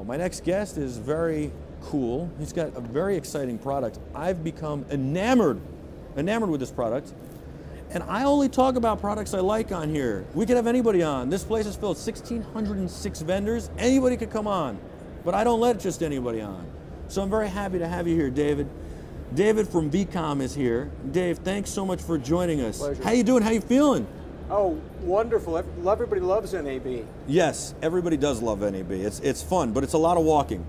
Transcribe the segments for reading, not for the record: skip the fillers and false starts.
My next guest is very cool. He's got a very exciting product. I've become enamored with this product. And I only talk about products I like on here. We could have anybody on. This place is filled with 1,606 vendors. Anybody could come on. But I don't let just anybody on. So I'm very happy to have you here, David. David from Vcom is here. Dave, thanks so much for joining us. Pleasure. How you doing? How you feeling? Oh, wonderful. Everybody loves NAB. Yes, everybody does love NAB. It's fun, but it's a lot of walking.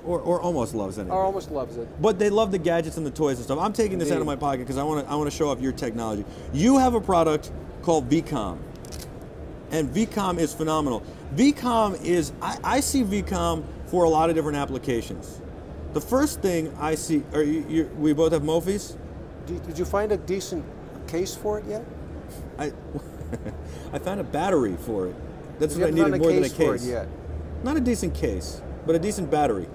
Or almost loves NAB. Or almost loves it. But they love the gadgets and the toys and stuff. I'm taking this out of my pocket because I want to show off your technology. You have a product called Vcom. And Vcom is phenomenal. Vcom is, I see Vcom for a lot of different applications. The first thing I see, we both have Mofis? Did you find a decent case for it yet? I found a battery for it. That's You what I haven't needed found a more than a case for it case. yet. Not a decent case, but a decent battery.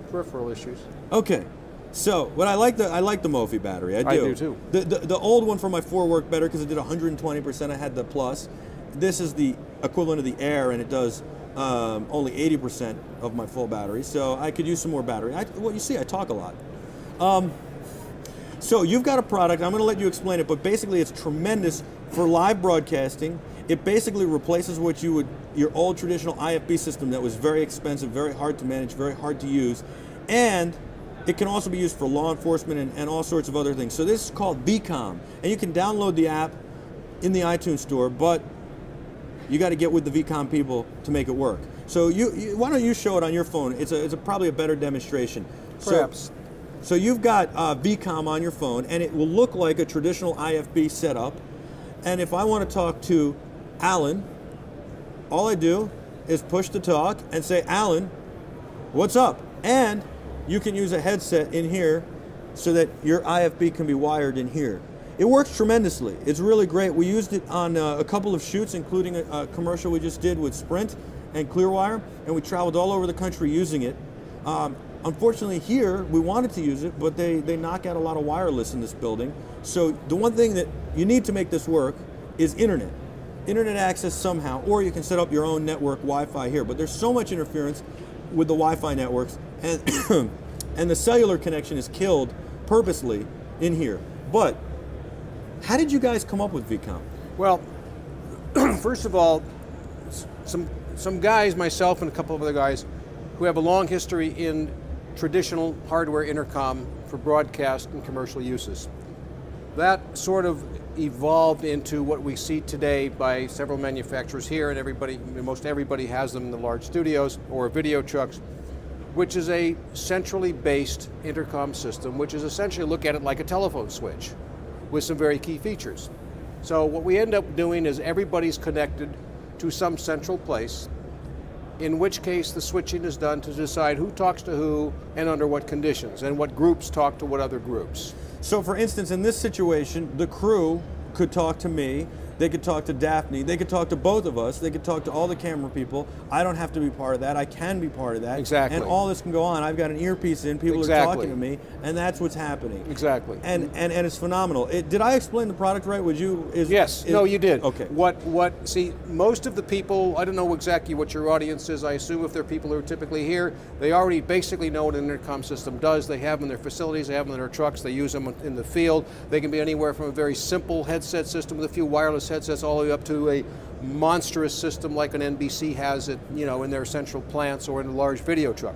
Peripheral issues. Okay, so what I like the Mofi battery. I do. I do too. The old one from my 4 worked better because it did 120%. I had the Plus. This is the equivalent of the Air, and it does only 80% of my full battery. So I could use some more battery. Well, you see, I talk a lot. So you've got a product. I'm going to let you explain it, but basically it's tremendous for live broadcasting. It basically replaces what your old traditional IFB system that was very expensive, very hard to manage, very hard to use, and it can also be used for law enforcement and all sorts of other things. So this is called Vcom, and you can download the app in the iTunes store, but you got to get with the Vcom people to make it work. So why don't you show it on your phone? It's probably a better demonstration. Perhaps. So you've got Vcom on your phone, and it will look like a traditional IFB setup. And if I want to talk to Alan, all I do is push the talk and say, Alan, what's up? And you can use a headset in here so that your IFB can be wired in here. It works tremendously. It's really great. We used it on a couple of shoots, including a commercial we just did with Sprint and Clearwire, and we traveled all over the country using it. Unfortunately here, we wanted to use it, but they knock out a lot of wireless in this building. So the one thing that you need to make this work is internet. Internet access somehow, or you can set up your own network Wi-Fi here. But there's so much interference with the Wi-Fi networks, and, and the cellular connection is killed purposely in here. But how did you guys come up with Vcom? Well, first of all, some guys, myself and a couple of other guys, who have a long history in traditional hardware intercom for broadcast and commercial uses. That sort of evolved into what we see today by several manufacturers here, and most everybody has them in the large studios or video trucks, which is a centrally based intercom system, which is essentially, look at it like a telephone switch with some very key features. So what we end up doing is everybody's connected to some central place, in which case the switching is done to decide who talks to who and under what conditions, and what groups talk to what other groups. So for instance, in this situation, the crew could talk to me, they could talk to Daphne, they could talk to both of us, they could talk to all the camera people. I don't have to be part of that, I can be part of that. Exactly. And all this can go on. I've got an earpiece in, people are talking to me, and that's what's happening. Exactly. And it's phenomenal. Did I explain the product right? Would you? Yes, no, you did. Okay. See, most of the people, I don't know exactly what your audience is. I assume if they're people who are typically here, they already basically know what an intercom system does. They have them in their facilities, they have them in their trucks, they use them in the field. They can be anywhere from a very simple headset system with a few wireless headsets all the way up to a monstrous system like an NBC has it, in their central plants or in a large video truck.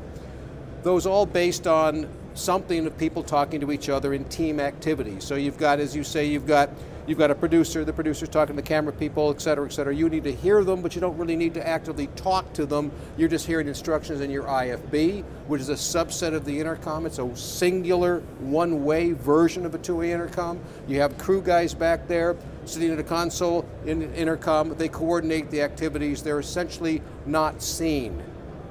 Those all based on something of people talking to each other in team activities. So you've got, as you say, you've got a producer, the producer's talking to the camera people, et cetera, et cetera. You need to hear them, but you don't really need to actively talk to them. You're just hearing instructions in your IFB, which is a subset of the intercom. It's a singular, one-way version of a two-way intercom. You have crew guys back there sitting at a console in the intercom. They coordinate the activities. They're essentially not seen.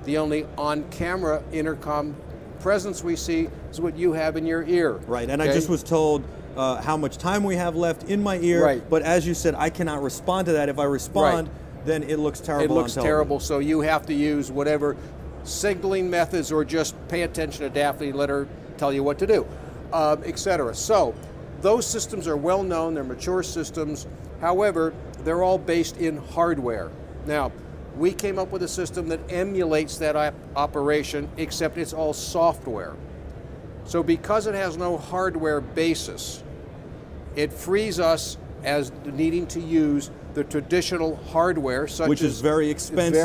The only on-camera intercom presence we see is what you have in your ear. Right, and okay? I just was told how much time we have left in my ear, right. But as you said, I cannot respond to that. If I respond, right. Then it looks terrible. It looks terrible, so you have to use whatever signaling methods or just pay attention to Daphne, let her tell you what to do, etc. So those systems are well known, they're mature systems. However, they're all based in hardware. Now, We came up with a system that emulates that operation, except it's all software. So because it has no hardware basis, it frees us as needing to use the traditional hardware, such which is very expensive,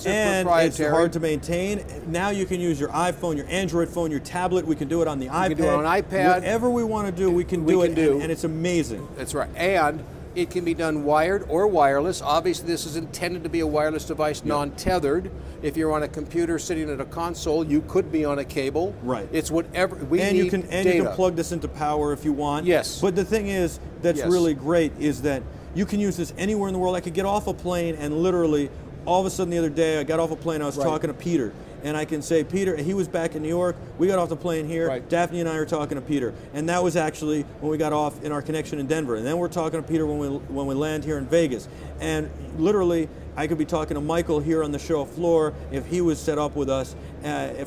and proprietary. It's hard to maintain. Now you can use your iPhone, your Android phone, your tablet. We can do it on the iPad. We can do it on iPad. Whatever we want to do, we can do it, and it's amazing. That's right. And it can be done wired or wireless. Obviously, this is intended to be a wireless device, non-tethered. If you're on a computer sitting at a console, you could be on a cable. Right. It's whatever we need. You can plug this into power if you want. Yes. But the thing is, that's really great is that you can use this anywhere in the world. I could get off a plane and literally, all of a sudden the other day, I got off a plane, I was talking to Peter. And I can say, Peter, he was back in New York, we got off the plane here, Daphne and I are talking to Peter. And that was actually when we got off in our connection in Denver. And then we're talking to Peter when we land here in Vegas. And literally, I could be talking to Michael here on the show floor if he was set up with us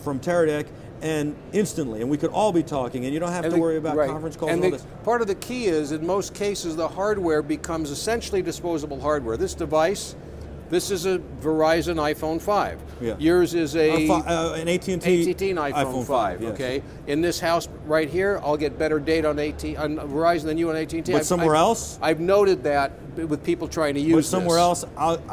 from Teradek, and instantly, and we could all be talking, and you don't have to worry about conference calls and all this. Part of the key is, in most cases, the hardware becomes essentially disposable hardware. This device, this is a Verizon iPhone 5. Yeah. Yours is an AT&T iPhone 5. Yes. Okay. In this house right here, I'll get better data on Verizon than you on AT&T. But somewhere else, I've noted that with people trying to use. But somewhere else,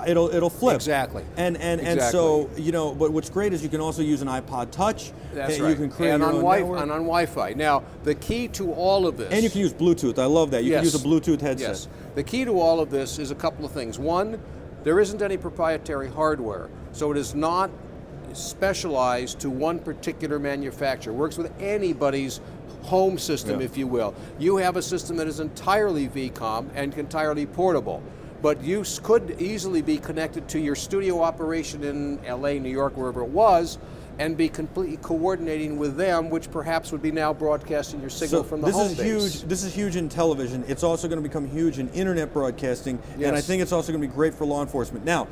it'll flip. Exactly. And so but what's great is you can also use an iPod Touch. That's right. You can create and your on own Wi-Fi. And on Wi-Fi. Now, the key to all of this. And you can use Bluetooth. I love that. You can use a Bluetooth headset. Yes. The key to all of this is a couple of things. One, there isn't any proprietary hardware, so it is not specialized to one particular manufacturer. It works with anybody's home system, if you will. You have a system that is entirely Vcom and entirely portable, but you could easily be connected to your studio operation in LA, New York, wherever it was, and be completely coordinating with them, which perhaps would be now broadcasting your signal from the home base. This is huge in television. It's also going to become huge in internet broadcasting, and I think it's also going to be great for law enforcement. Now,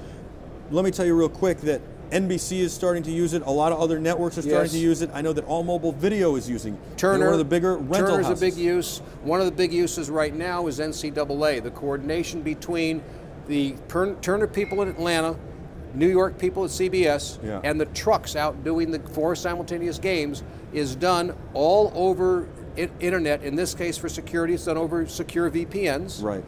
let me tell you real quick that NBC is starting to use it. A lot of other networks are starting to use it. I know that All Mobile Video is using Turner. One of the bigger rental houses. Turner's a big use. One of the big uses right now is NCAA. The coordination between the Turner people in Atlanta, New York people at CBS, and the trucks out doing the 4 simultaneous games is done all over internet. In this case, for security, it's done over secure VPNs. Right.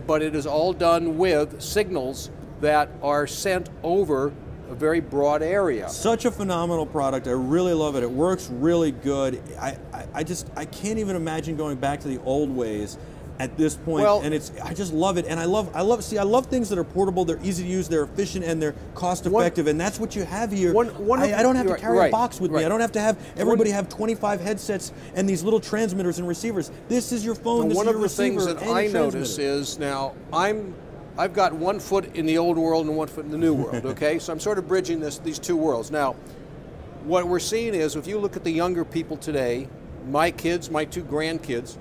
But it is all done with signals that are sent over a very broad area. Such a phenomenal product. I really love it. It works really good. I can't even imagine going back to the old ways at this point. Well, and I just love it. And I love things that are portable, they're easy to use, they're efficient, and they're cost effective. And that's what you have here. I don't have to carry a box with me. I don't have to have everybody have 25 headsets and these little transmitters and receivers. This is your phone, this is your receiver. One of the things that I notice is now I've got one foot in the old world and one foot in the new world, okay? So I'm sort of bridging these two worlds. Now, what we're seeing is, if you look at the younger people today, my kids, my 2 grandkids,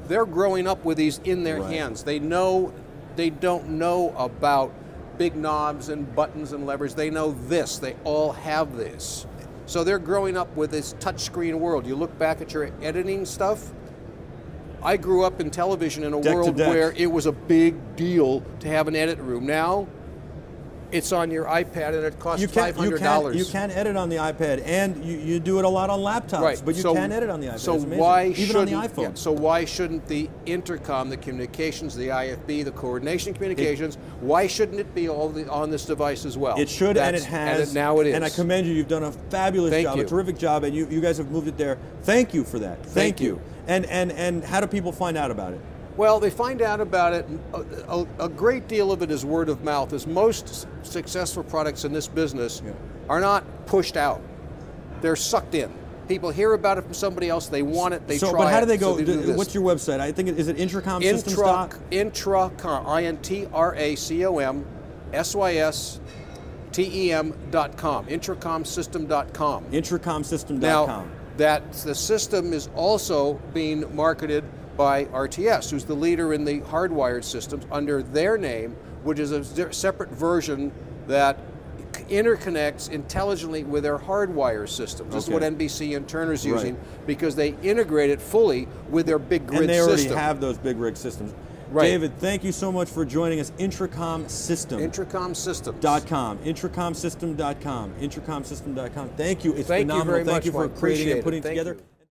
they're growing up with these in their hands. They don't know about big knobs and buttons and levers. They know this. They all have this. So they're growing up with this touchscreen world. You look back at your editing stuff, I grew up in television in a world where it was a big deal to have an edit room. Now, it's on your iPad and it costs $500. You can edit on the iPad, and you do it a lot on laptops, but you can edit on the iPad. So even on the iPhone. So why shouldn't the intercom, the communications, the IFB, the coordination communications, why shouldn't it be all on this device as well? It should, and it has. Now it is. And I commend you. You've done a fabulous job, a terrific job, and you guys have moved it there. Thank you for that. Thank you. And how do people find out about it? Well, they find out about it, a great deal of it is word of mouth, as most successful products in this business are not pushed out. They're sucked in. People hear about it from somebody else, they want it, they try it. But how do they go? What's your website? I think, is it Intracom Systems? Intracom, INTRACOM, SYSTEM.com, intracomsystem.com. Intracomsystem.com. Now, the system is also being marketed by RTS, who's the leader in the hardwired systems, under their name, which is a separate version that interconnects intelligently with their hardwire systems. This is what NBC and Turner's using, because they integrate it fully with their big grid systems. And they already have those big rig systems. Right. David, thank you so much for joining us. Intracom System. Intracom Systems. .com. Intracomsystem.com. Intracomsystem.com. Thank you. It's Thank you phenomenal. very Thank much, you for Mark. creating and Appreciate putting it. Thank together. you.